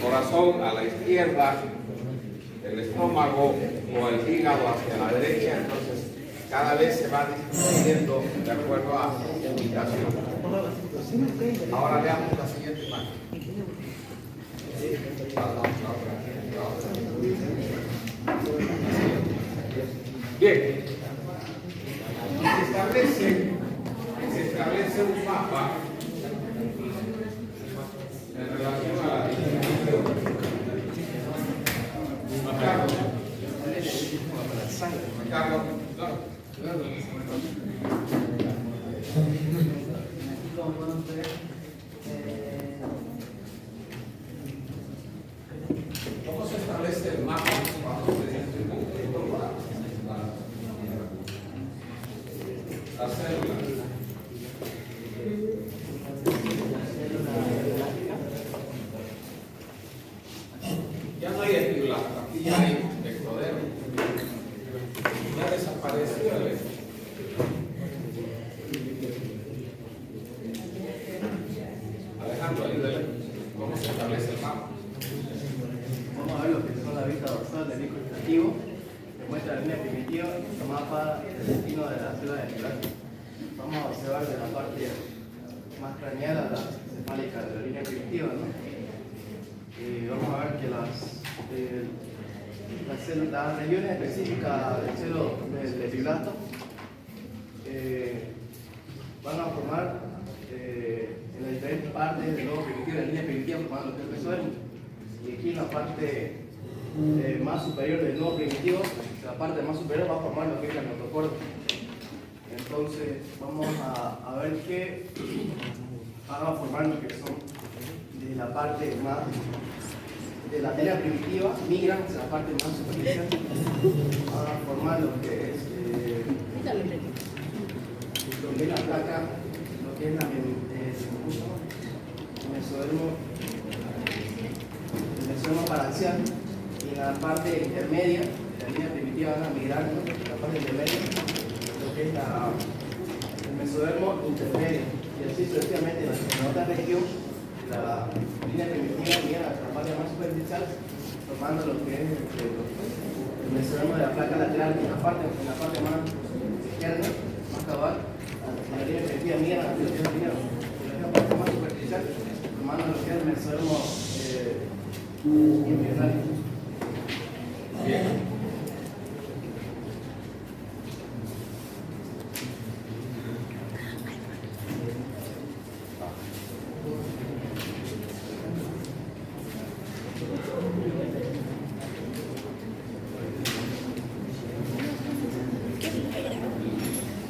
corazón a la izquierda, el estómago o el hígado hacia la derecha, entonces cada vez se va disminuyendo de acuerdo a su ubicación. Ahora veamos la siguiente imagen. Bien, se establece un mapa en relación a la distribución. Carlos, ¿cómo se establece el mapa cuando se distribuye las células? Ya no hay epiblasto, aquí ya hay ectodermo. Ya desapareció el ectodermo. Alejandro, ayúdale. ¿Cómo se establece el mapa? Vamos a ver lo que son la vista dorsal del disco extractivo, que muestra la línea primitiva, el mapa del destino de la célula de Melac. Vamos a observar de la parte más craneal a la cefálica de la línea primitiva, ¿no? Vamos a ver que las regiones específicas del celo del epiblasto van a formar en las diferentes partes del lobo primitivo de la línea primitiva formando lo que es el mesodermo. Y aquí en la parte más superior del nodo primitivo, la parte más superior va a formar lo que es el notocordo. Entonces vamos a ver que van a formar lo que son de la parte más de la tela primitiva, migran hacia la parte más superficial, van a formar lo que es la placa, lo que es el mesodermo paraxial, y en la parte intermedia de la línea primitiva van a migrar, ¿no? La parte intermedia, lo que es el mesodermo intermedio, y así sucesivamente en la otra región la línea primitiva migra hacia la parte más superficial, formando lo que es el mesodermo de la placa lateral en la parte más izquierda, más cabal. La línea primitiva migra hacia la parte más superficial, formando lo que es el mesodermo embrionario. Bien.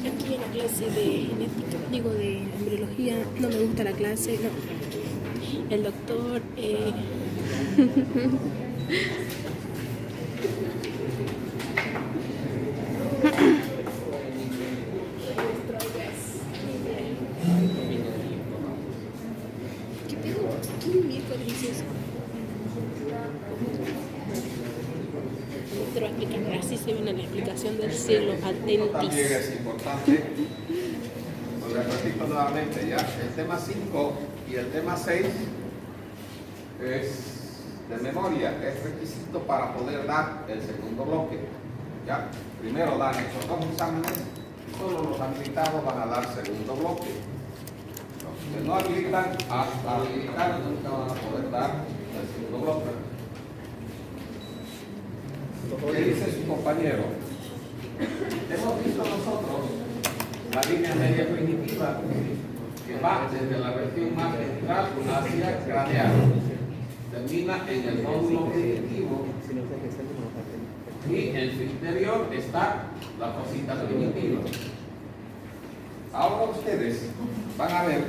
Aquí en la clase de genética, digo de embriología, no me gusta la clase, no. El doctor ¿qué pedo? ¿Qué miércoles es eso? Te lo voy a explicar, así se viene la explicación del cielo Esto atentis. también es importante. Lo repito nuevamente ya. El tema 5 y el tema 6 es de memoria, es requisito para poder dar el segundo bloque. ¿Ya? Primero dan estos dos exámenes, solo los habilitados van a dar segundo bloque. Los que no habilitan, hasta habilitar nunca van a poder dar el segundo bloque. ¿Qué dice su compañero? Hemos visto nosotros la línea media primitiva que va desde la región más central hacia craneal. Termina en el nódulo primitivo y en su interior está la fosita primitiva. Ahora ustedes van a ver,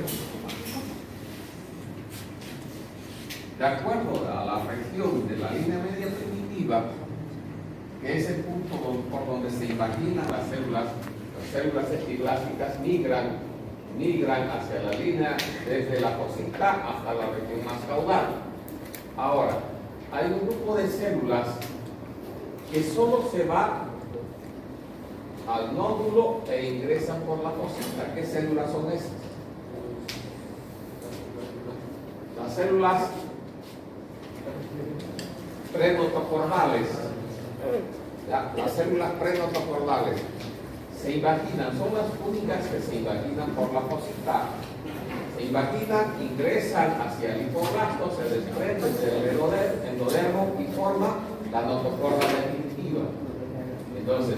de acuerdo a la región de la línea media primitiva, que es el punto por donde se imaginan las células epiblásticas migran hacia la línea desde la fosita hasta la región más caudal. Ahora, hay un grupo de células que solo se va al nódulo e ingresan por la fosita. ¿Qué células son esas? Las células prenotocordales, las células prenotocordales se invaginan, son las únicas que se invaginan por la fosita. Se invaginan, ingresan hacia el hipoblasto, se desprenden del endodermo y forman la notocorda definitiva. Entonces,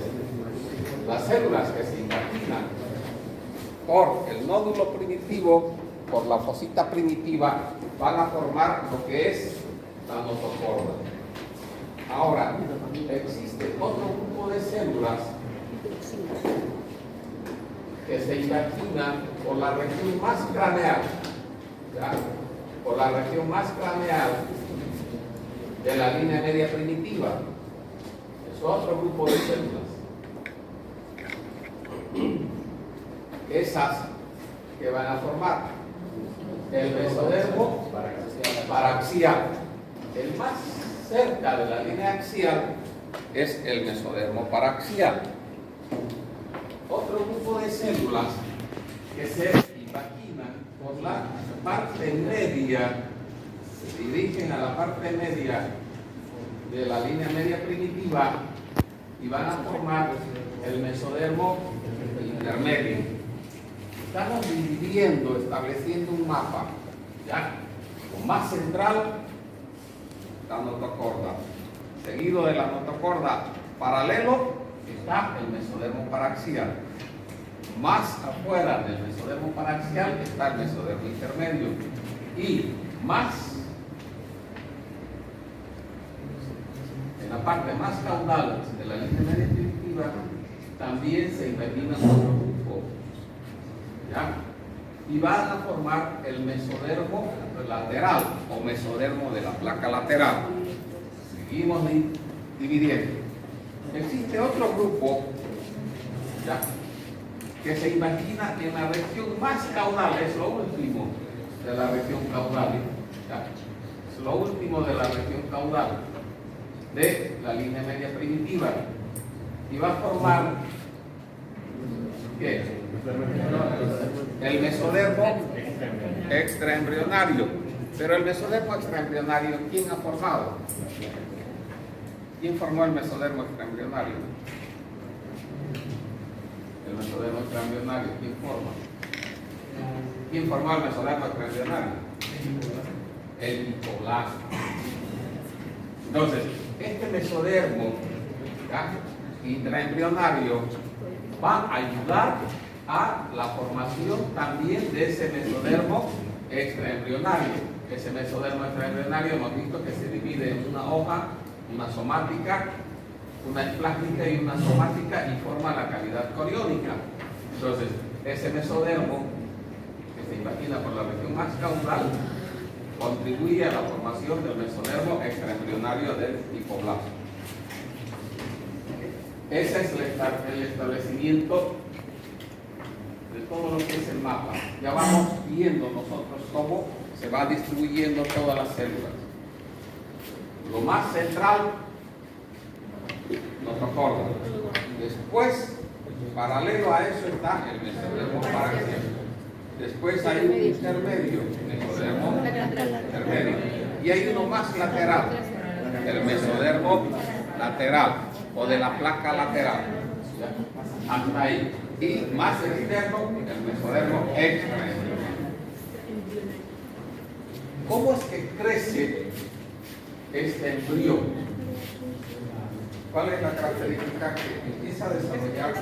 las células que se invaginan por el nódulo primitivo, por la fosita primitiva, van a formar lo que es la notocorda. Ahora, existe otro grupo de células que se imaginan por la región más craneal, ¿ya? Por la región más craneal de la línea media primitiva. Es otro grupo de células. Esas que van a formar el mesodermo paraxial. El más cerca de la línea axial es el mesodermo paraxial. Otro grupo de células que se imaginan por la parte media, se dirigen a la parte media de la línea media primitiva y van a formar el mesodermo intermedio. Estamos dividiendo, estableciendo un mapa, ¿ya? Con más central, la notocorda. Seguido de la notocorda paralelo está el mesodermo paraxial. Más afuera del mesodermo paraxial está el mesodermo intermedio. Y más en la parte más caudal de la línea media primitiva también se imagina otro grupo, ¿ya? Y van a formar el mesodermo lateral o mesodermo de la placa lateral. Seguimos dividiendo. Existe otro grupo, ¿ya?, que se imagina en la región más caudal, es lo último de la región caudal, ¿ya? Es lo último de la región caudal de la línea media primitiva. Y va a formar, ¿qué? El mesodermo extraembrionario. Pero el mesodermo extraembrionario, ¿quién ha formado? ¿Quién formó el mesodermo extraembrionario? El mesodermo extraembrionario, ¿quién forma? ¿Quién formó el mesodermo extraembrionario? El hipoblasto. Entonces, este mesodermo, ¿ya?, intraembrionario va a ayudar a la formación también de ese mesodermo extraembrionario. Ese mesodermo extraembrionario hemos visto que se divide en una hoja, una somática, una esplástica y una somática, y forma la cavidad coriónica. Entonces, ese mesodermo que se imagina por la región más caudal contribuye a la formación del mesodermo extraembrionario del hipoblasto. Ese es el establecimiento de todo lo que es el mapa. Ya vamos viendo nosotros cómo se va distribuyendo todas las células. Lo más central, notocorda. Después, paralelo a eso está el mesodermo paraxial. Después hay un intermedio, mesodermo intermedio. Y hay uno más lateral, el mesodermo lateral o de la placa lateral. Hasta ahí. Y más externo, el mesodermo extraembrionario. ¿Cómo es que crece este embrión? ¿Cuál es la característica que empieza a desarrollar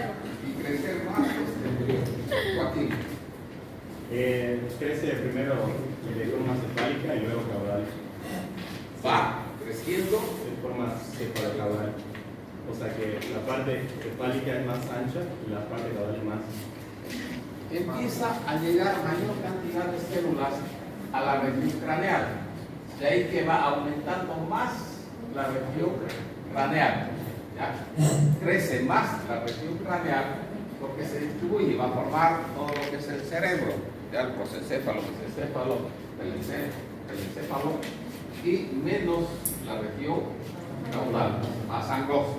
y crecer más este embrión? Joaquín. Crece primero de forma cefálica y luego caudal. Va creciendo De forma cefalocaudal. O sea que la parte cefálica es más ancha y la parte caudal es más. empieza a llegar mayor cantidad de células a la región craneal. De ahí que va aumentando más la región craneal. ¿Ya? Crece más la región craneal porque se distribuye, va a formar todo lo que es el cerebro, ¿ya? El prosencéfalo, el encéfalo, y menos la región caudal, más angosta.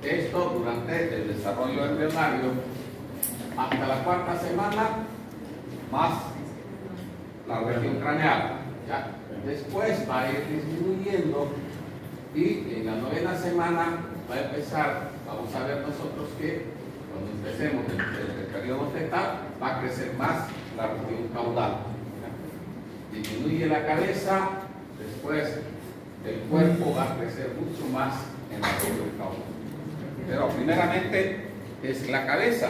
Esto durante el desarrollo embrionario hasta la cuarta semana, más la región craneal. ¿ya? Después va a ir disminuyendo y en la 9ª semana va a empezar, vamos a ver nosotros que cuando empecemos el periodo fetal va a crecer más la región caudal. ¿Ya? Disminuye la cabeza, después el cuerpo va a crecer mucho más en la región caudal. Pero primeramente es la cabeza.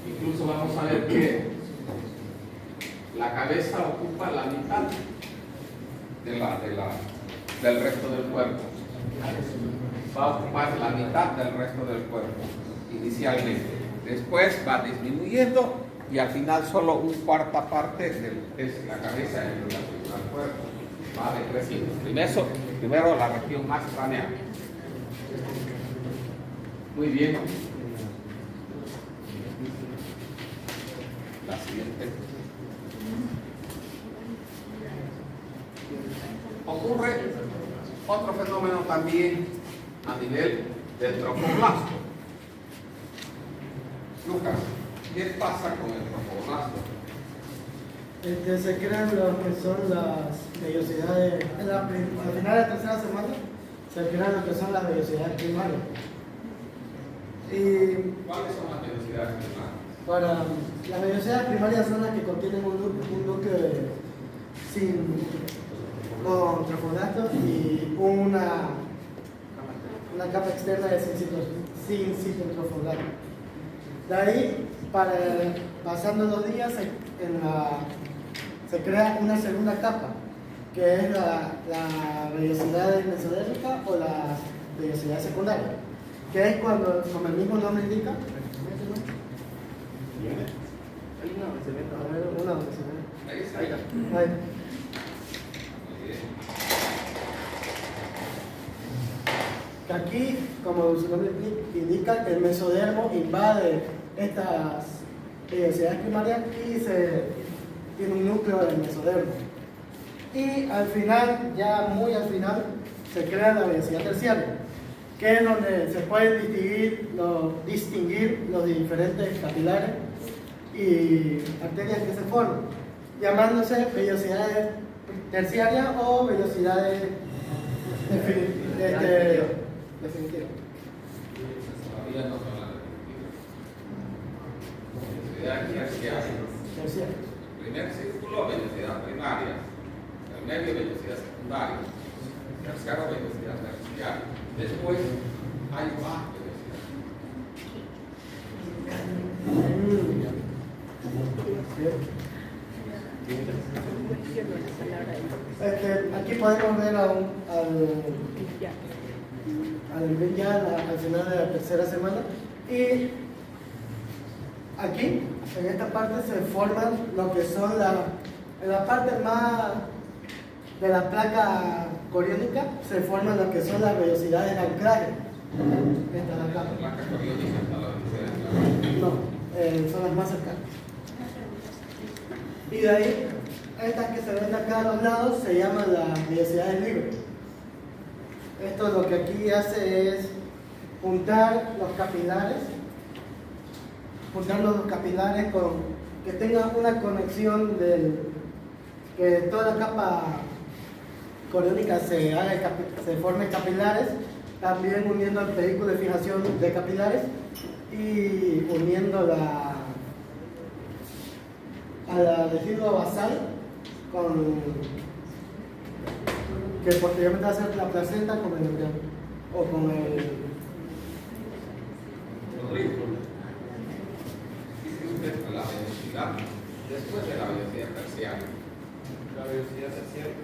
Incluso vamos a ver que la cabeza ocupa la mitad del resto del cuerpo. Va a ocupar la mitad del resto del cuerpo inicialmente. Después va disminuyendo y al final solo una cuarta parte es la cabeza en relación al cuerpo. Va decreciendo. Primero la región más craneal. Muy bien. La siguiente. Ocurre otro fenómeno también a nivel del trofoplasto. Lucas, ¿qué pasa con el trofoplasto? Se crean lo que son las vellosidades, al final de la tercera semana se crean lo que son las vellosidades primarias. Y ¿Cuáles son las velocidades primarias? para las vellosidades primarias son las que contienen un núcleo con trofoblastos y una capa externa de sin citotrofoblasto. De ahí, pasando los días, se crea una segunda capa, que es la vellosidad mesodérmica o la vellosidad secundaria, que es cuando, como el mismo nombre indica, Hay una donde se ve, a ver, una donde se ve. Ahí está. ahí está. Ahí. Muy bien. Que aquí, como su nombre indica, el mesodermo invade estas vellosidades primarias y tiene un núcleo del mesodermo. Y al final, ya muy al final, se crea la vellosidad terciaria, que es donde se pueden distinguir los diferentes capilares y arterias que se forman, llamándose vellosidades terciarias o vellosidades definitivas. Todavía no son las definitivas. Velocidad terciaria. Terciarias. Primer círculo, velocidad primaria. El medio, velocidad secundaria. Tercero, velocidad terciaria. Después hay más velocidad. Aquí podemos ver al final de la tercera semana, y aquí en esta parte se forman lo que son en la parte más de la placa coriónica se forman lo que son las velocidades de anclaje. Esta es la La placa coriónica está la velocidad. No, son las más cercanas. Y de ahí, estas que se ven acá a los lados se llaman las velocidades libres. Esto lo que aquí hace es juntar los capilares con que tengan una conexión que toda la capa coriónica se forme capilares, también uniendo el pedículo de fijación de capilares y uniendo al residuo basal que posteriormente va a ser la placenta con el embrión o con el Rodrigo, dice usted la velocidad después de la velocidad terciaria. La velocidad terciaria.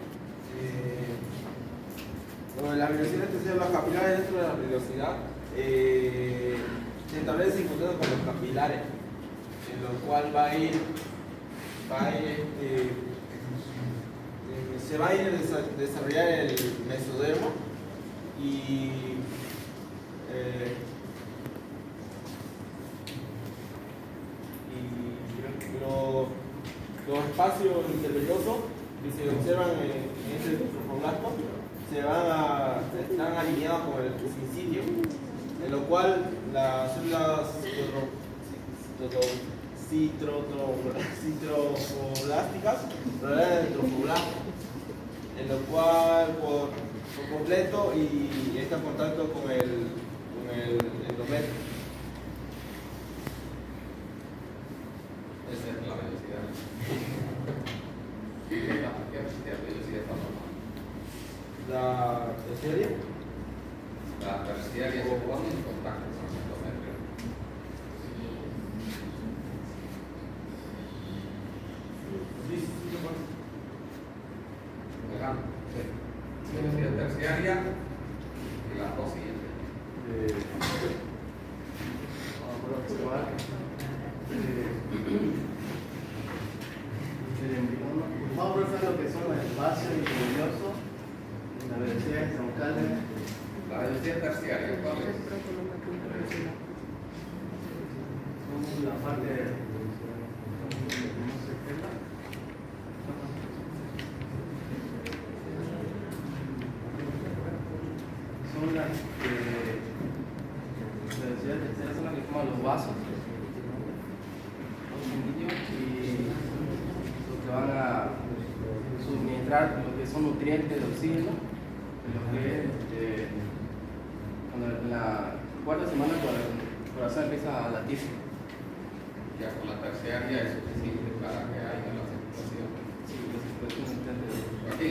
Bueno, la velocidad terciaria, los capilares dentro de la velocidad se establecen junto con los capilares, en lo cual se va a ir a desarrollar el mesodermo y los espacios intervellosos que se observan en este trofoblasto están alineados con el sincidio, en lo cual las células citrofoblásticas rodean el trofoblasto, en lo cual por completo y está en contacto con el endometrio. Esa es la velocidad. ¿Qué velocidad está normal? La terciaria. La terciaria se pone en contacto con el endometrio. Velocidad terciaria y las dos siguientes. Vamos a ver lo que son los espacios ingeniosos, las velocidades troncales. La velocidad terciaria, ¿cuál es? Son la parte de son las velocidades terciarias son las que forman los vasos, los sanguíneos y los que van a suministrar lo que son nutrientes de oxígeno, lo que es cuando en la cuarta semana cuando el corazón empieza a latir. Ya con la terciaria es suficiente para que haya la circulación. Sí, la circulación interna. Aquí,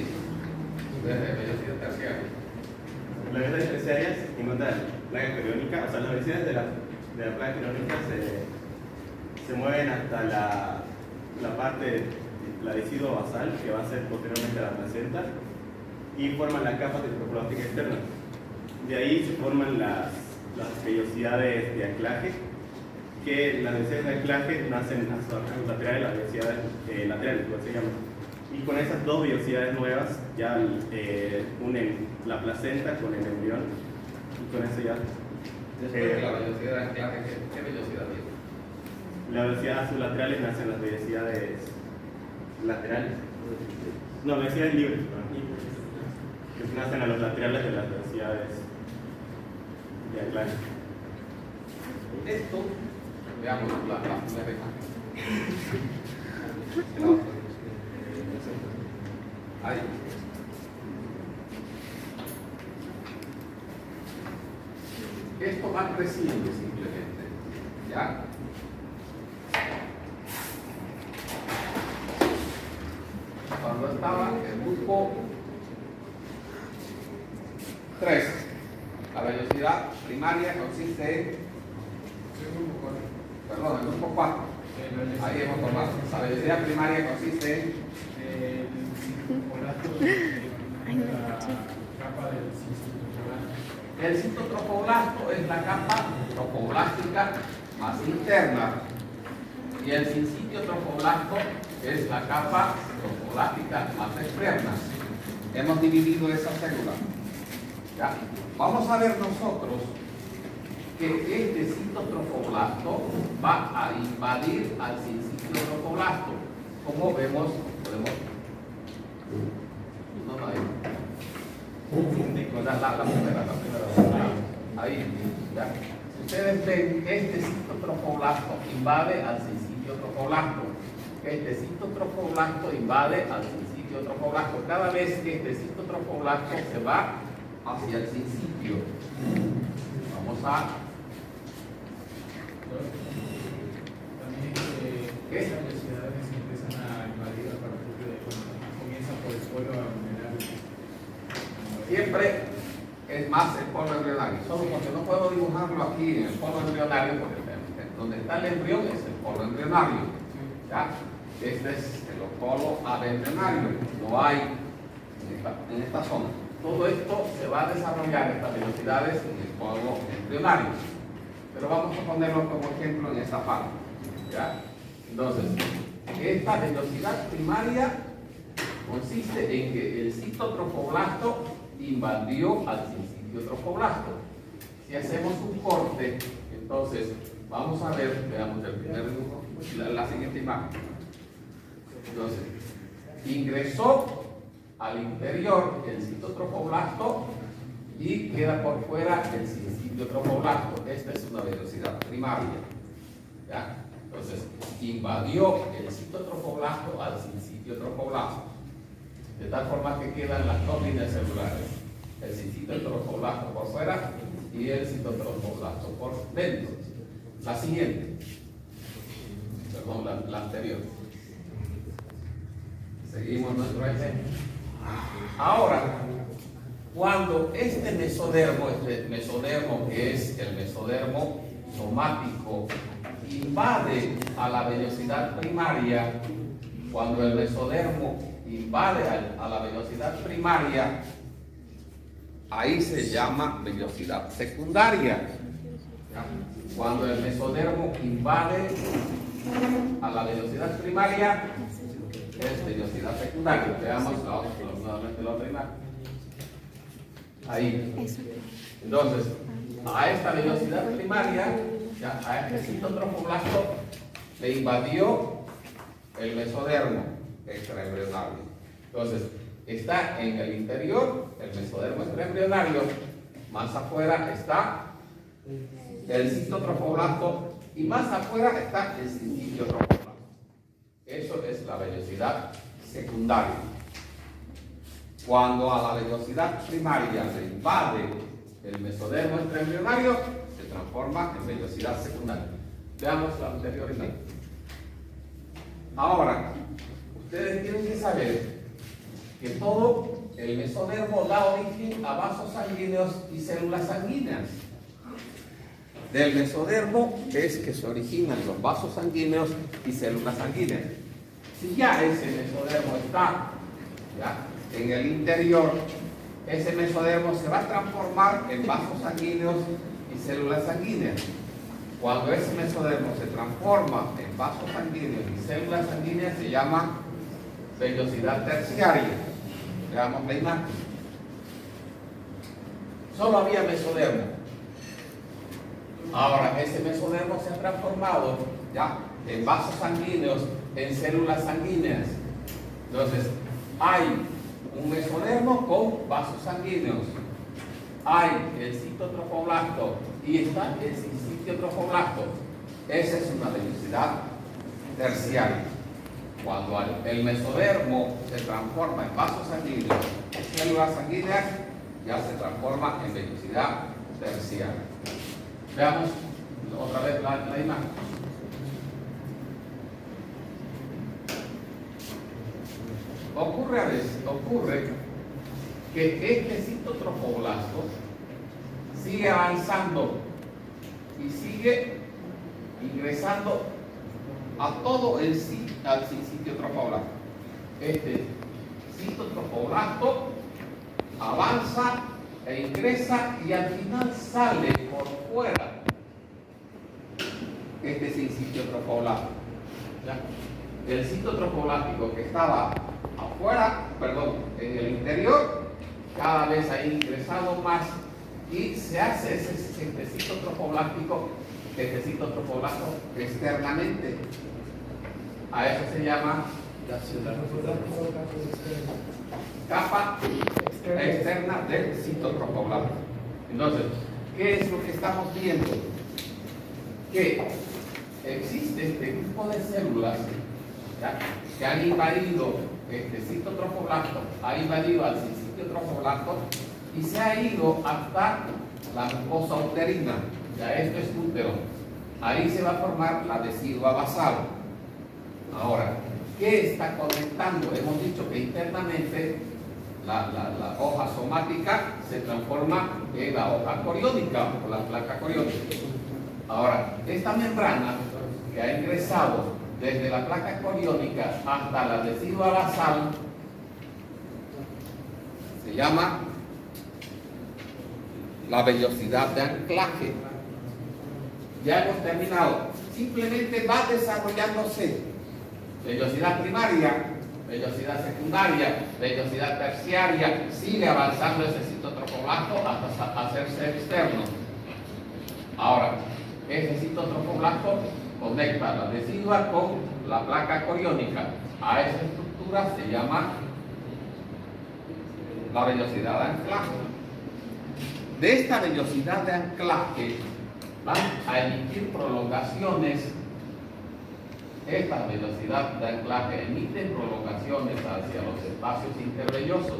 desde velocidad terciaria. Las velocidades terciarias encuentran placa periódica, o sea, las velocidades de la placa periódica se mueven hasta la parte, la deciduo basal, que va a ser posteriormente a la placenta, y forman la capa tricoplástica externa. De ahí se forman las vellosidades de anclaje, que las velocidades de anclaje nacen a sus laterales, las velocidades laterales, como se llama. Y con esas dos velocidades nuevas ya unen la placenta con el embrión, y con eso ya. Después de la velocidad de anclaje, ¿qué velocidad tiene? La velocidad a sus laterales nacen las velocidades laterales. No, velocidades libres, perdón. Que nacen a los laterales de las velocidades de anclaje. Esto, veamos la primera imagen. Ahí. Esto va creciendo simplemente. ¿Ya? Cuando estaba el grupo 3, la velocidad primaria consiste en, perdón, el grupo 4. Ahí hemos tomado. La velocidad primaria consiste en el citotropoblasto es la capa trofoblástica más interna y el sincitio tropoblasto es la capa trofoblástica más externa. Hemos dividido esa célula. ¿Ya? Vamos a ver nosotros que este citotropoblasto va a invadir al sincitio tropoblasto. Como vemos, podemos. No, ahí. La primera. Ahí, ya. Si ustedes ven, este citotropoblasto invade al sincitio tropoblasto. Este citotropoblasto invade al sincitio tropoblasto. Cada vez que este citotropoblasto se va hacia el sincitio, vamos a. También ¿Qué? esas velocidades empiezan a invadir a partir de cuando comienza por el suelo a mineral. Siempre es más el polo embrionario, solo porque no puedo dibujarlo aquí en el polo embrionario, porque donde está el embrión es el polo embrionario. ¿Ya? Este es el polo abentrionario, lo hay en esta zona. Todo esto se va a desarrollar, estas velocidades, en el polo embrionario. Pero vamos a ponerlo como ejemplo en esta parte. ¿Ya? Entonces, esta velocidad primaria consiste en que el citotropoblasto invadió al sincitio tropoblasto. Si hacemos un corte, entonces vamos a ver, veamos el primer dibujo, la siguiente imagen. Entonces, ingresó al interior el citotropoblasto y queda por fuera el sincitio tropoblasto. Esta es una velocidad primaria. ¿Ya? Entonces, invadió el citotrofoblasto al sincitio trofoblasto, de tal forma que quedan las dos líneas celulares, el sincitio trofoblasto por fuera y el citotrofoblasto por dentro. La siguiente, perdón, la anterior. Seguimos nuestro ejemplo. Ahora, cuando este mesodermo que es el mesodermo somático, invade a la vellosidad primaria, cuando el mesodermo invade a la vellosidad primaria, ahí se llama vellosidad secundaria. Cuando el mesodermo invade a la vellosidad primaria, es vellosidad secundaria. Veamos nuevamente la otra imagen. Ahí. Entonces, a esta vellosidad primaria, a este citotrofoblasto, le invadió el mesodermo extraembrionario. Entonces, está en el interior el mesodermo extraembrionario, más afuera está el citotrofoblasto y más afuera está el sincitio trofoblasto. Eso es la vellosidad secundaria. Cuando a la vellosidad primaria se invade el mesodermo extraembrionario, se transforma en vellosidad secundaria. Veamos la anterior imagen. Ahora, ustedes tienen que saber que todo el mesodermo da origen a vasos sanguíneos y células sanguíneas. Del mesodermo es que se originan los vasos sanguíneos y células sanguíneas. Si ya ese mesodermo está en el interior, ese mesodermo se va a transformar en vasos sanguíneos y células sanguíneas. Cuando ese mesodermo se transforma en vasos sanguíneos y células sanguíneas, se llama vellosidad terciaria. Veamos la imagen. Solo había mesodermo. Ahora ese mesodermo se ha transformado en vasos sanguíneos, en células sanguíneas. Entonces, hay un mesodermo con vasos sanguíneos. Hay el citotrofoblasto y está el sincitio trofoblasto. Esa es una vellosidad terciaria. Cuando el mesodermo se transforma en vasos sanguíneos, en células sanguíneas, ya se transforma en vellosidad terciaria. Veamos otra vez la imagen. Ocurre que este citotrofoblasto sigue avanzando y sigue ingresando a todo al sincitio trofoblasto. Este citotrofoblasto avanza e ingresa y al final sale por fuera este sincitio trofoblasto. El citotrofoblástico que estaba afuera, en el interior, cada vez ha ingresado más y se hace este citotrofoblástico, este citotrofoblasto externamente. A eso se llama capa externa del citotrofoblasto. Entonces, ¿qué es lo que estamos viendo? Que existe este grupo de células que han invadido este citotrofoblasto, ha invadido al sincitio trofoblasto y se ha ido hasta la mucosa uterina. Esto es útero. Ahí se va a formar la decidua basal. Ahora, ¿qué está conectando? Hemos dicho que internamente la hoja somática se transforma en la hoja coriónica o la placa coriónica. Ahora, esta membrana que ha ingresado desde la placa coriónica hasta la decidua basal se llama la vellosidad de anclaje. Ya hemos terminado. Simplemente va desarrollándose vellosidad primaria, vellosidad secundaria, vellosidad terciaria, sigue avanzando ese citotrofoblasto hasta hacerse externo. Ahora, ese citotrofoblasto conecta la decidua con la placa coriónica. A esa estructura se llama la vellosidad de anclaje. De esta vellosidad de anclaje van a emitir prolongaciones Esta vellosidad de anclaje emite prolongaciones hacia los espacios intervellosos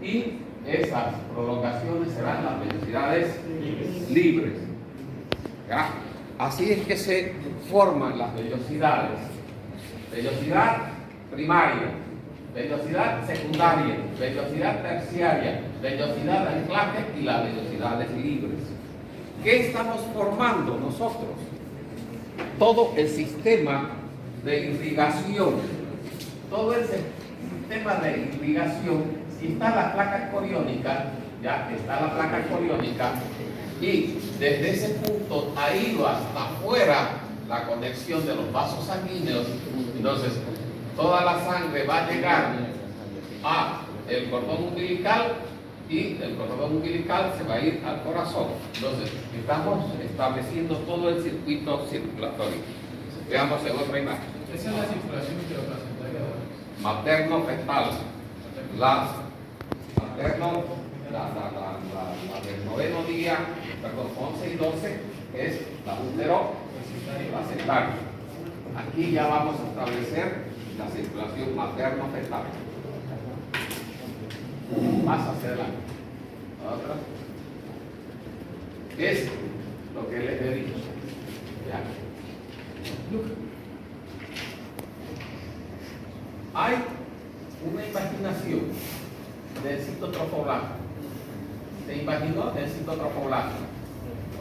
y esas prolongaciones serán las velocidades libres. ¿Ya? Así es que se forman las velocidades. Velocidad primaria, velocidad secundaria, velocidad terciaria, velocidad de anclaje y las velocidades libres. ¿Qué estamos formando nosotros? Todo el sistema de irrigación. Todo el sistema de irrigación. Si está la placa coriónica, ya está la placa coriónica, y desde ese punto ha ido hasta afuera la conexión de los vasos sanguíneos. Entonces, toda la sangre va a llegar a el cordón umbilical y el cordón umbilical se va a ir al corazón. Entonces, estamos estableciendo todo el circuito circulatorio. Veamos en otra imagen. Esa es la circulación intraplacentaria. Materno-fetal. La del noveno día, perdón, 11 y 12 es la útero-placentaria. Aquí ya vamos a establecer la circulación materno-fetal. Más hacia adelante. Otra. Es lo que les he dicho. Ya. Hay una imaginación del citotrofoblasto. ¿Se imaginó el citotrofoblasto?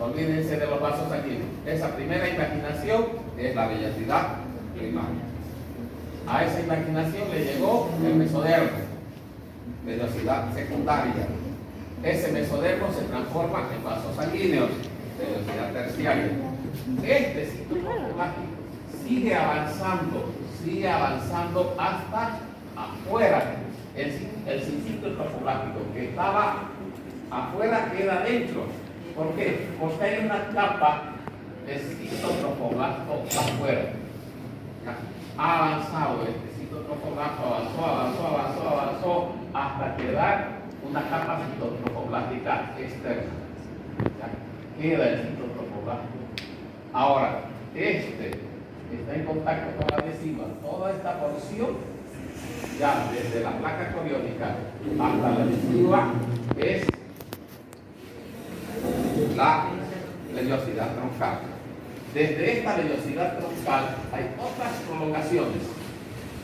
Olvídense de los vasos sanguíneos. Esa primera imaginación es la vellosidad primaria. A esa imaginación le llegó el mesodermo, velocidad secundaria. Ese mesodermo se transforma en vasos sanguíneos, velocidad terciaria. Este citotrofoblástico sigue avanzando hasta afuera. El cincito trofoblástico que estaba afuera queda dentro. ¿Por qué? Porque hay una capa de citotrofoblasto afuera. Ha avanzado este citotrofoblasto, avanzó hasta quedar una capa citotrofoblástica externa. ¿Ya? Queda el citotrofoblasto. Ahora, este está en contacto con la vesícula. Toda esta porción, ya desde la placa coriónica hasta la vesícula, es la vellosidad troncal. Desde esta vellosidad troncal hay otras prolongaciones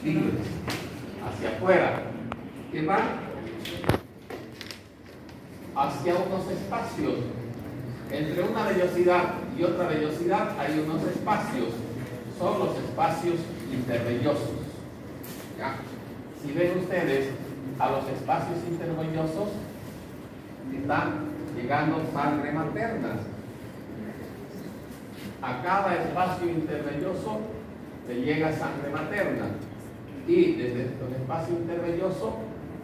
libres hacia afuera que van hacia unos espacios. Entre una vellosidad y otra vellosidad hay unos espacios. Son los espacios intervellosos. ¿Ya? Si ven ustedes a los espacios intervellosos, están llegando sangre materna. A cada espacio intervelloso le llega sangre materna. Y desde el espacio intervelloso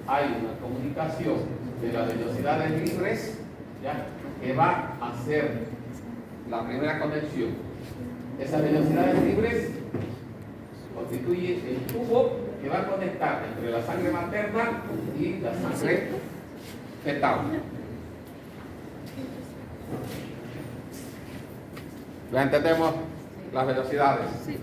hay una comunicación de las velocidades libres, ¿ya?, que va a hacer la primera conexión. Esas velocidades libres constituyen el tubo que va a conectar entre la sangre materna y la sangre fetal. ¿Ya entendemos las velocidades? Sí.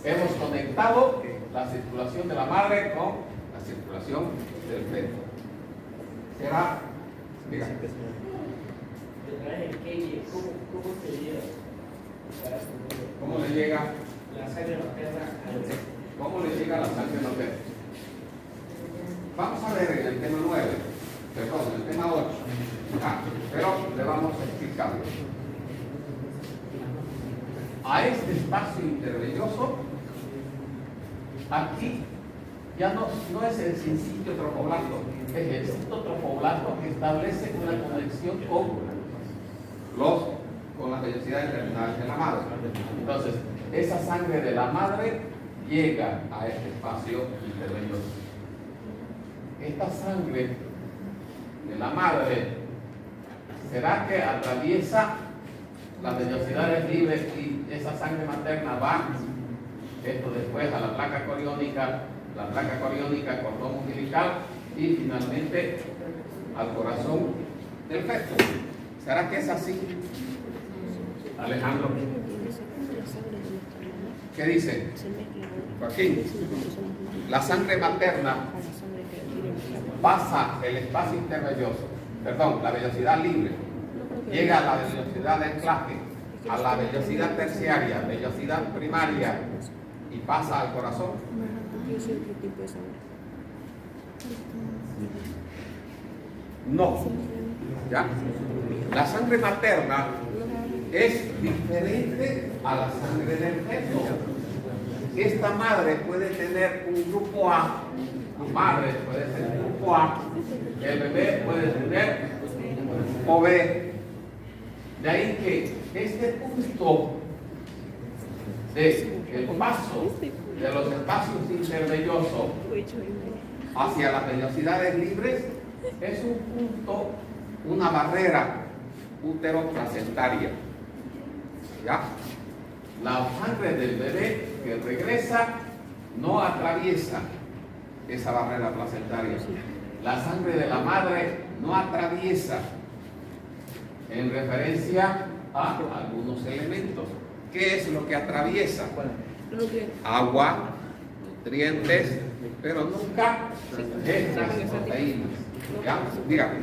Hemos conectado la circulación de la madre con la circulación del feto. ¿Será? Diga. ¿Cómo se llega? ¿Cómo le llega La sangre materna al feto. ¿Cómo le llega la sangre materna? Vamos a ver en el tema 9, perdón, en el tema 8. Pero le vamos a explicar. A este espacio intervelloso, aquí ya no es el sincitio trofoblasto, es el citotrofoblasto que establece una conexión con las velocidades terminales de la madre. Entonces, esa sangre de la madre llega a este espacio intervelloso. Esta sangre de la madre, ¿será que atraviesa las velocidades libres y esa sangre materna va esto después a la placa coriónica, cordón umbilical y finalmente al corazón del feto? ¿Será que es así, Alejandro? ¿Qué dice? Joaquín, la sangre materna pasa el espacio intervelloso, perdón, la vellosidad libre, llega a la vellosidad de anclaje, a la vellosidad terciaria, vellosidad primaria y pasa al corazón. No, ¿ya? La sangre materna es diferente a la sangre del feto. Esta madre puede tener un grupo A, la madre puede tener un grupo A, el bebé puede tener un grupo B. De ahí que este punto del paso de los espacios intervellosos hacia las vellosidades libres es un punto, una barrera útero-placentaria. ¿Ya? La sangre del bebé que regresa no atraviesa esa barrera placentaria. La sangre de la madre no atraviesa, en referencia a algunos elementos. ¿Qué es lo que atraviesa? Agua, nutrientes, pero nunca estas proteínas. ¿Ya? Dígame.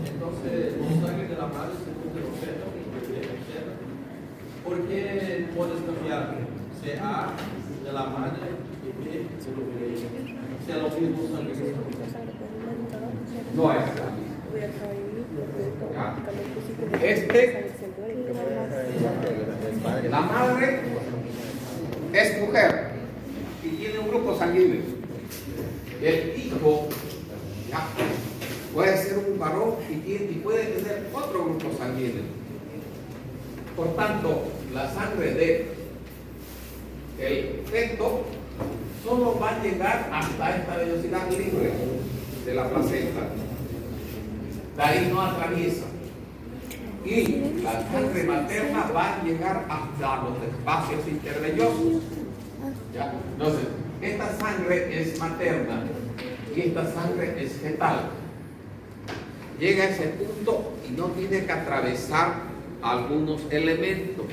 Entonces, los sangre de la madre según el objeto, ¿por qué puedes cambiar CA de la madre y B sea lo mismo sangre? No es la misma. La madre es mujer y tiene un grupo sanguíneo. El hijo ya, puede ser un varón y puede tener otro grupo sanguíneo. Por tanto, la sangre de el feto solo va a llegar hasta esta velocidad libre de la placenta. De ahí no atraviesa. Y la sangre materna va a llegar hasta los espacios intervellosos. ¿Ya? Entonces, esta sangre es materna y esta sangre es fetal. Llega a ese punto y no tiene que atravesar algunos elementos.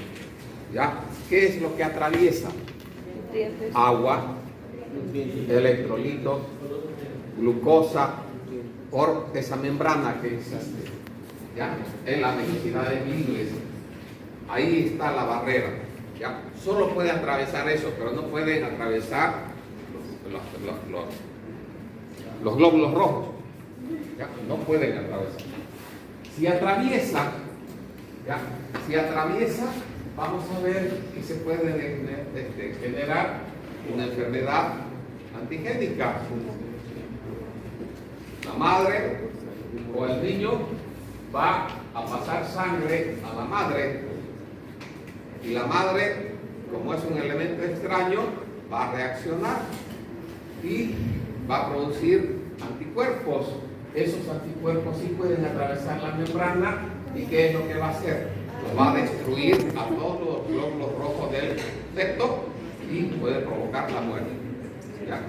¿Ya? ¿Qué es lo que atraviesa? Agua, electrolitos, glucosa, por esa membrana que existe, ¿ya? En las velocidades libres. Ahí está la barrera, ¿ya? Solo puede atravesar eso, pero no puede atravesar los glóbulos rojos, ¿ya? No pueden atravesar. Si atraviesa, ¿ya? Si atraviesa, vamos a ver que se puede generar una enfermedad antigénica. La madre o el niño va a pasar sangre a la madre y la madre, como es un elemento extraño, va a reaccionar y va a producir anticuerpos. Esos anticuerpos sí pueden atravesar la membrana y ¿qué es lo que va a hacer? Lo va a destruir a todos los glóbulos rojos del feto y puede provocar la muerte. ¿Ya?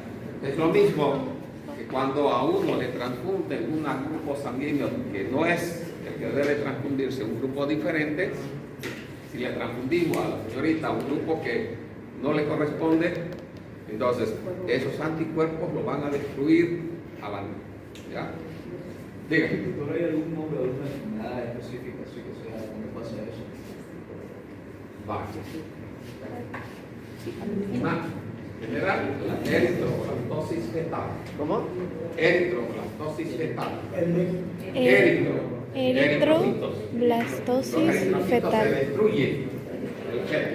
Es lo mismo que cuando a uno le transfunden un grupo sanguíneo que no es el que debe transfundirse, un grupo diferente. Si le transfundimos a la señorita un grupo que no le corresponde, entonces esos anticuerpos lo van a destruir a la niña. ¿Ya? Dígame. ¿Pero hay algún nombre de alguna enfermedad específica así que sea cuando pasa eso? Vaya. Una general, la eritroblastosis fetal. ¿Cómo? Eritroblastosis fetal. Eritroblastosis Los eritrocitos fetal. se destruyen.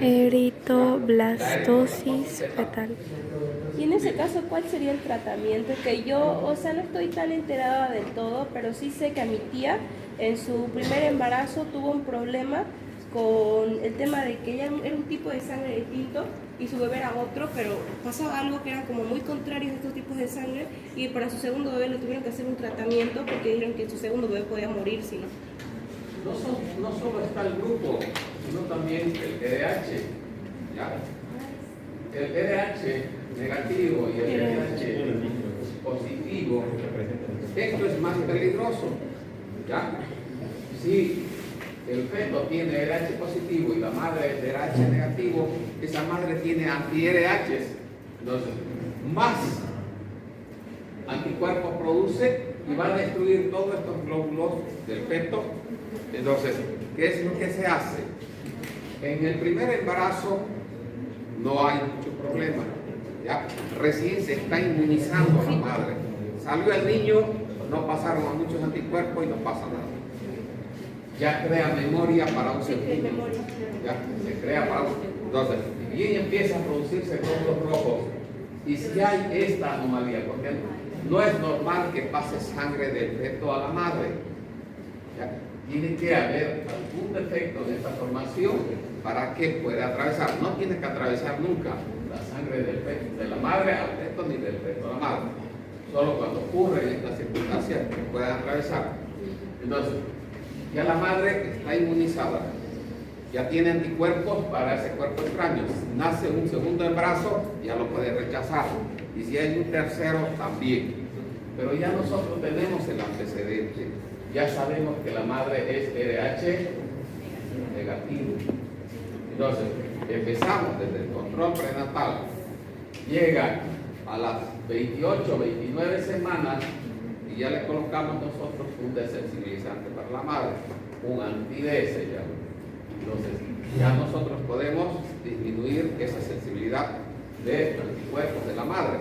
Eritroblastosis fetal. Y en ese caso, ¿cuál sería el tratamiento? Que yo, o sea, no estoy tan enterada del todo, pero sí sé que a mi tía en su primer embarazo tuvo un problema con el tema de que ella era un tipo de sangre distinto y su bebé era otro, pero pasaba algo que era como muy contrario a estos tipos de sangre y para su segundo bebé le tuvieron que hacer un tratamiento porque dijeron que su segundo bebé podía morir si no. No solo está el grupo, sino también el DDH. ¿Ya? El DDH negativo y el DDH positivo, esto es más peligroso. ¿Ya? Si el feto tiene RH positivo y la madre es de RH negativo, esa madre tiene anti-RH, entonces más anticuerpos produce y va a destruir todos estos glóbulos del feto. Entonces, ¿qué es lo que se hace? En el primer embarazo no hay mucho problema, ¿ya? Recién se está inmunizando a la madre. Salió el niño, no pasaron a muchos anticuerpos y no pasa nada. Ya crea memoria para un segundo. Ya se crea para un. Entonces, y bien empieza a producirse glóbulos rojos. Y si hay esta anomalía, porque no es normal que pase sangre del feto a la madre. ¿Ya? Tiene que haber algún defecto de esta formación para que pueda atravesar. No tiene que atravesar nunca la sangre del feto, de la madre al feto ni del feto a la madre. Solo cuando ocurre en estas circunstancias que puedan atravesar. Entonces, ya la madre está inmunizada, ya tiene anticuerpos para ese cuerpo extraño. Si nace un segundo embarazo, ya lo puede rechazar. Y si hay un tercero, también. Pero ya nosotros tenemos el antecedente. Ya sabemos que la madre es RH negativo. Entonces, empezamos desde el control prenatal. Llega a las 28, 29 semanas y ya le colocamos nosotros un desensibilizante para la madre, un anti-D se llama. Entonces, ya nosotros podemos disminuir esa sensibilidad de anticuerpos de la madre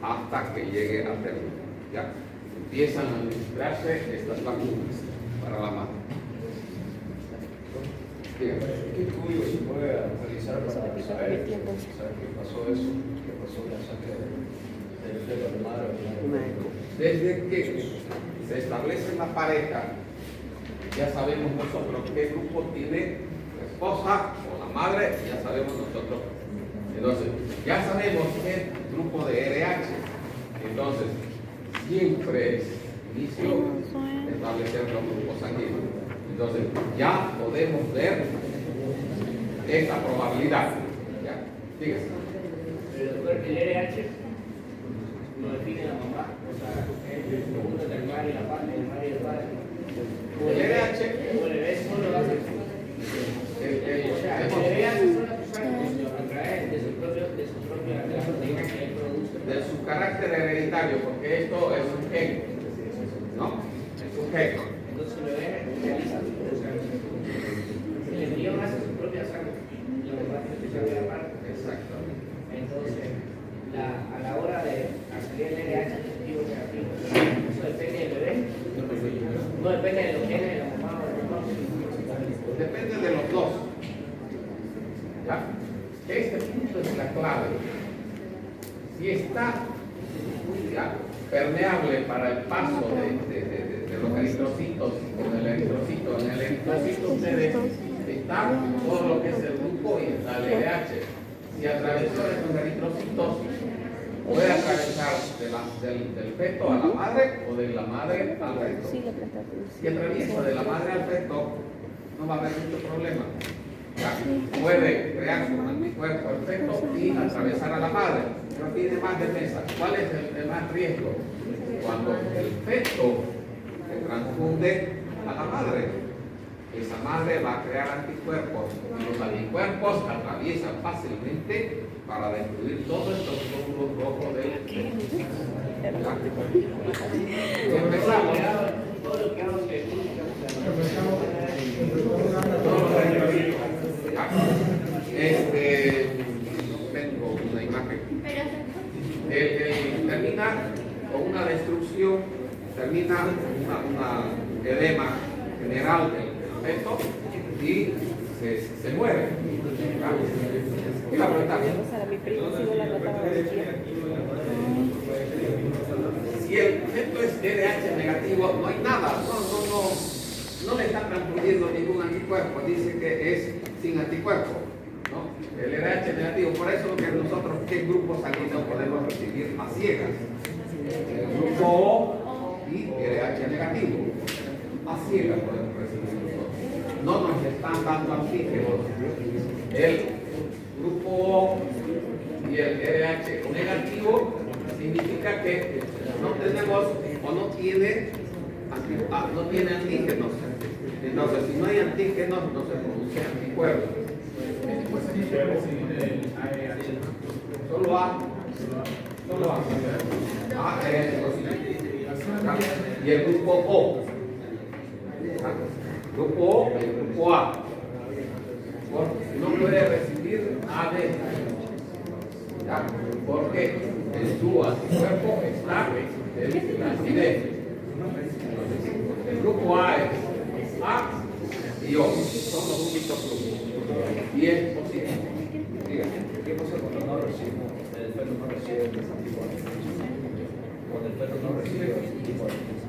hasta que llegue a término. Ya empiezan a administrarse estas vacunas para la madre. Dígame. ¿Qué estudio se puede realizar para saber qué pasó eso? ¿Qué pasó con la sangre del feto de madre? Desde que se establece la pareja, ya sabemos nosotros qué grupo tiene la esposa o la madre, ya sabemos nosotros. Entonces, ya sabemos qué grupo de RH. Entonces, siempre es inicio establecer los grupos sanguíneos. Entonces, ya podemos ver esa probabilidad. ¿Ya? Fíjese. El RH lo define la mamá, o sea, es el segundo del mar y la parte del mar y el padre. El RH, O el bebé solo hace eso. O sea, el bebé hace solo la persona a través de su propia de la proteína que él produce. de su carácter hereditario, porque esto es un gen, ¿no? Es un gen. Entonces el bebé realiza su propia sangre. El embrión hace su propia sangre. Lo demás es que se ve aparte. Exactamente. Entonces, a la hora de hacer el RH positivo o negativo, eso depende del bebé. No depende de los genes de la mamá o del papá. Depende de los dos. ¿Ya? Este punto es la clave. Si está ya, permeable para el paso de los eritrocitos con el eritrocito, en el eritrocito ustedes están todo lo que es el grupo y está el RH. Si atravesó esos eritrocitos, puede atravesar del feto a la madre o de la madre al feto. Si atraviesa de la madre al feto, no va a haber mucho problema. Ya, puede crear un anticuerpo al feto y atravesar a la madre, pero tiene más defensa. ¿Cuál es el más riesgo? Cuando el feto se transfunde a la madre, esa madre va a crear anticuerpos y los anticuerpos atraviesan fácilmente para destruir todos estos glóbulos rojos del feto. Empezamos. Todo lo que hago se Tengo una imagen. Termina con una destrucción, termina una edema general del feto y se muere. ¿Qué la pregunta? Si el feto es RH negativo, no hay nada, no le está transfiriendo ningún anticuerpo, dice que es sin anticuerpo, ¿no? El RH negativo, por eso que nosotros, ¿qué grupo sanguíneo podemos recibir a ciegas? El grupo O y RH negativo, a ciegas podemos recibir nosotros. No nos están dando antígenos. El grupo O y el RH negativo significa que no tenemos o no tiene no tiene antígenos. Entonces, si no hay antígenos, no se produce anticuerpos. Después se tiene que recibir el AEH. Solo A. Solo A. Y el grupo O. Grupo O y el grupo A. No puede recibir AD. ¿Ya? Porque en su anticuerpo está el acidez. El grupo A es A y O. Son los únicos grupos. Y es positivo. ¿Qué pasa cuando no recibimos, el feto no recibe los anticuerpos? Cuando el feto no recibe los anticuerpos.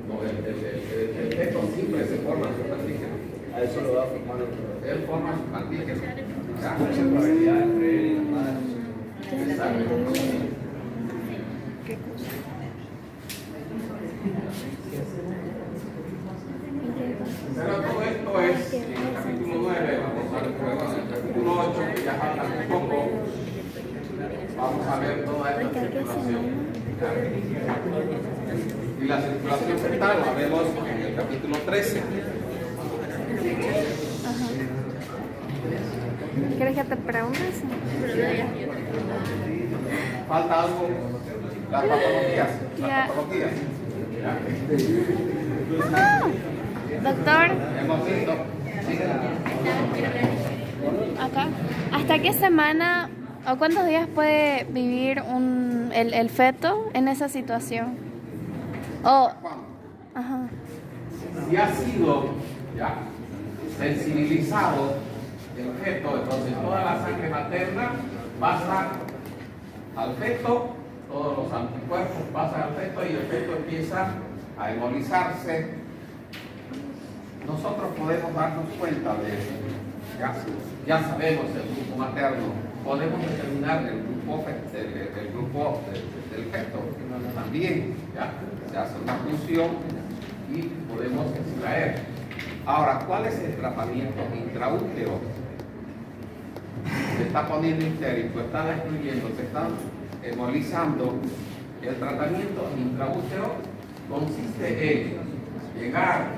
No, el feto siempre se forma sus antígenos. A eso lo va a formar otro. Él forma sus antígenos. ¿Ya? Esa probabilidad entre él y la madre. Exacto. ¿Qué cosa? Pero todo esto es en el capítulo 9, vamos a ver, perdón, en el capítulo 8, que ya falta un poco, vamos a ver toda esta circulación. Y la circulación fetal la vemos en el capítulo 13. ¿Quieres que te preguntes? Falta algo, las patologías. Ya. Patologías. Doctor, Hemos visto. acá. ¿Hasta qué semana o cuántos días puede vivir el feto en esa situación? Ajá. Si ha sido ya sensibilizado el feto, entonces toda la sangre materna pasa al feto, todos los anticuerpos pasan al feto y el feto empieza a hemolizarse. Nosotros podemos darnos cuenta de eso. Ya sabemos el grupo materno, podemos determinar el grupo del feto también. ¿Ya? Se hace una función y podemos extraer. Ahora, ¿cuál es el tratamiento intraútero? Se está poniendo histérico, están excluyendo, se están hemolizando. El tratamiento intraútero consiste en llegar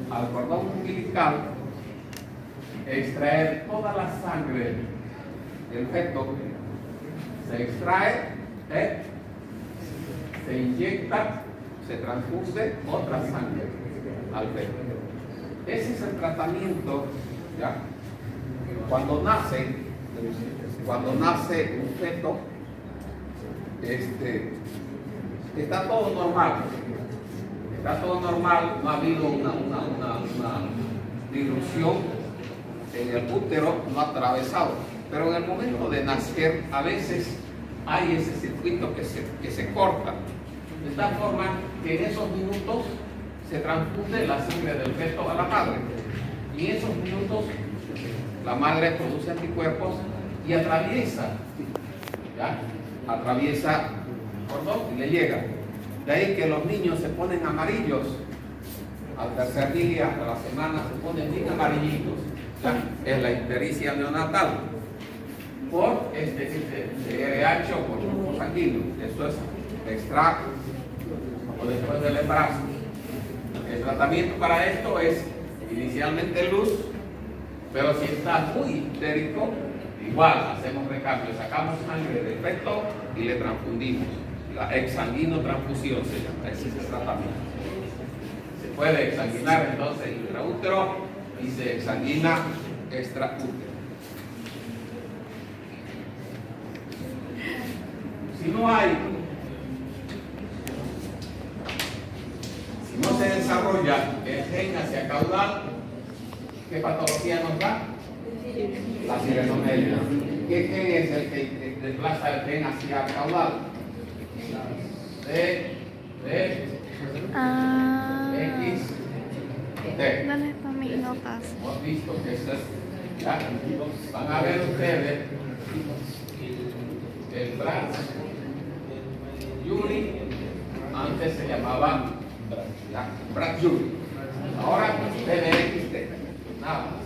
al cordón umbilical, extraer toda la sangre del feto, se extrae, se inyecta, se transfunde otra sangre al feto. Ese es el tratamiento, ¿ya? Cuando nace un feto, está todo normal. Está todo normal, no ha habido una dilución en el útero, no ha atravesado. Pero en el momento de nacer, a veces hay ese circuito que se corta. De tal forma que en esos minutos se transfunde la sangre del feto a la madre. Y en esos minutos la madre produce anticuerpos y atraviesa el cordón y le llega. De ahí que los niños se ponen amarillos. Al tercer día, hasta la semana, se ponen bien amarillitos. Es la ictericia neonatal. Por RH o por grupo sanguíneo. Eso es extracto o después del embarazo. El tratamiento para esto es inicialmente luz, pero si está muy histérico, igual hacemos recambio, sacamos sangre del feto y le transfundimos. La exsanguinotransfusión se llama, ese es el tratamiento. Se puede exsanguinar entonces intraútero y se exsanguina extraútero. Si no se desarrolla el gen hacia caudal, ¿qué patología nos da? La sirenomelia. ¿Qué gen es el que desplaza el gen hacia caudal? X, T. ¿Dónde están mis notas? Hemos visto que esto es, ¿ya? Van a ver ustedes el Brachyury, antes se llamaba Brachyury, ahora TBXT, nada más.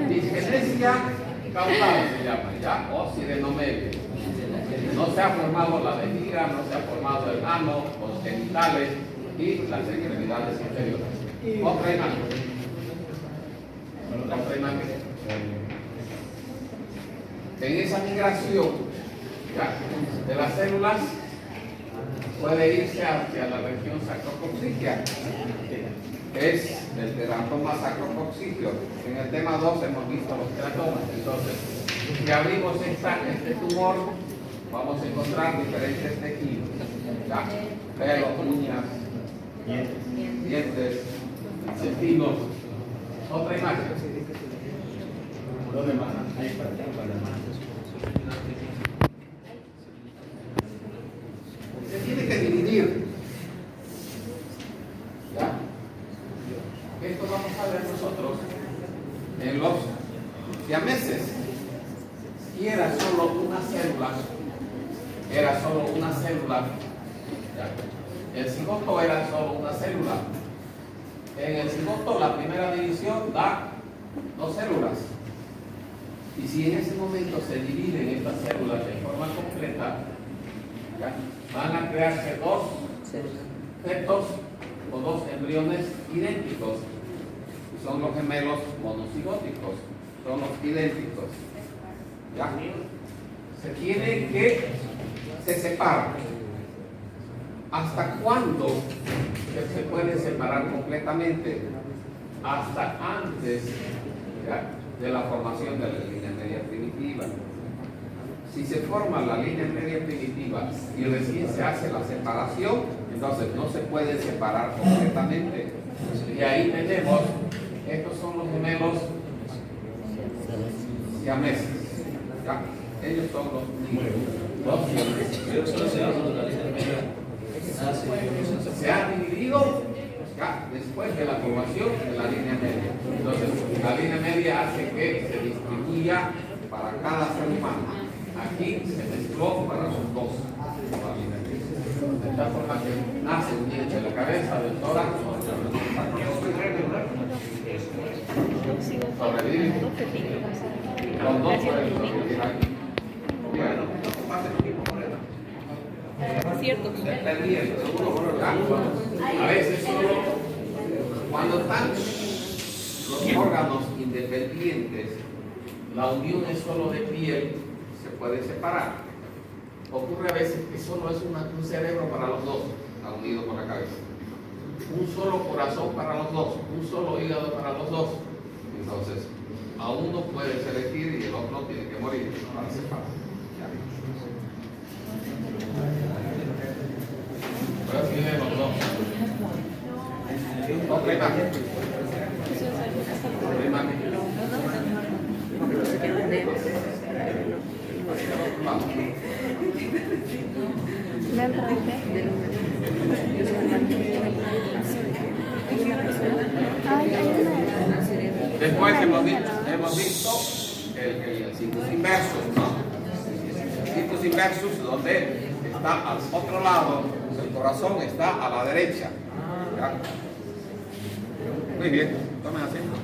Disgenesia caudal se llama, ¿ya? O sirenomelia. No se ha formado la vejiga, no se ha formado el ano, los genitales y las extremidades inferiores. Otra imagen. Otra imagen. En esa migración, ¿ya?, de las células puede irse hacia la región sacrococcígea, que es el teratoma sacrococcígeo. En el tema 2 hemos visto los teratomas. Entonces, si abrimos este tumor, vamos a encontrar diferentes tejidos, ¿ya?, pelos, uñas, dientes, intestinos. Otra imagen. Se tiene que dividir, ¿ya? Esto vamos a ver nosotros en los siameses. Y era solo una célula, ¿ya? El cigoto era solo una célula. En el cigoto la primera división da 2 células. Y si en ese momento se dividen estas células de forma completa, ¿ya?, van a crearse 2 fetos o 2 embriones idénticos. Son los gemelos monocigóticos, son los idénticos. ¿Ya? Se tiene que se separan. ¿Hasta cuándo se puede separar completamente? Hasta antes, ¿ya?, de la formación de la línea media primitiva. Si se forma la línea media primitiva y recién se hace la separación, entonces no se puede separar completamente. Y ahí tenemos, estos son los gemelos siameses, ¿ya? Ellos son los siameses. Se ha dividido, ya, después de la formación de la línea media. Entonces, la línea media hace que se distribuya para cada ser humano. Aquí se mezcló para los 2. De tal forma que nace un diente de la cabeza, del tórax, sobrevive con 2 por el aquí. Cierto. A veces solo cuando están los órganos independientes, la unión es solo de piel, se puede separar. Ocurre a veces que solo es un cerebro para los 2, está unido por la cabeza. Un solo corazón para los 2, un solo hígado para los 2. Entonces, a uno puedes elegir y el otro tiene que morir para separar. Pero así de los 2. Otra imagen. Otra imagen. Vamos. Después hemos visto el situs inversus, ¿no? El situs inversus, donde está al otro lado, el corazón está a la derecha. ¿Ya? Muy bien, tomen asiento.